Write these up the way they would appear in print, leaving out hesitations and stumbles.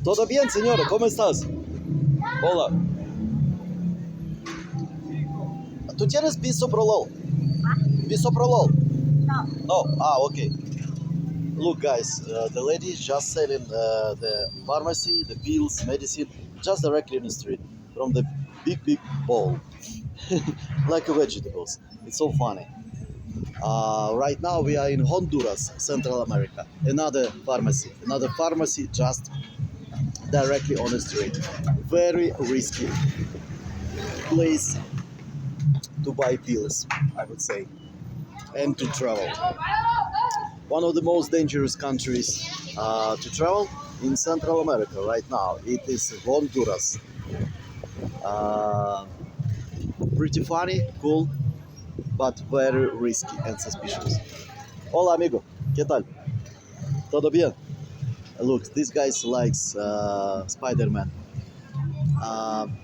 Todo bien, señora, ¿cómo estás? Hola. ¿Tú tienes bisoprolol? Bisoprolol? No. No. Ah, okay. Look, guys, the lady is just selling the pharmacy, the pills, medicine, just directly in the street from the big bowl, like vegetables. It's so funny. Right now we are in Honduras, Central America. Another pharmacy just directly on the street. Very risky place to buy pills, I would say, and to travel. One of the most dangerous countries to travel in Central America right now. It is Honduras. Uh, Pretty funny, cool, but very risky and suspicious. Hola, amigo. ¿Qué tal? ¿Todo bien? Look, this guy likes Spider-Man.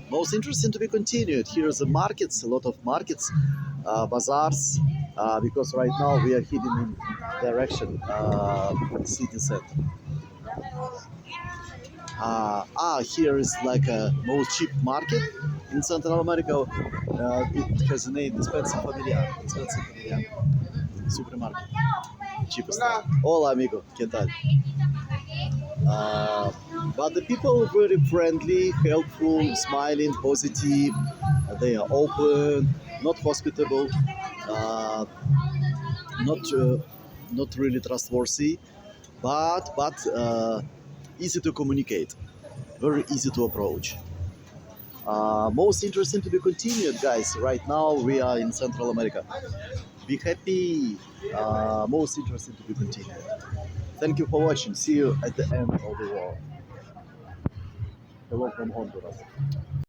Most interesting to be continued. Here's the markets, a lot of markets, bazaars, because right now we are heading in direction city center. Here is like a most cheap market in Central America. It has a name, Dispensa Familiar. Dispensa Familiar. Supermarket. Cheapest. Hola, amigo. ¿Qué tal? Uh, but the people are very friendly, helpful, smiling, positive. They are open, not hospitable, uh, not not really trustworthy, but easy to communicate, very easy to approach. Most interesting to be continued, guys. Right now we are in Central America. Be happy. Most interesting to be continued. Thank you for watching. See you at the end of the war. Hello from Honduras.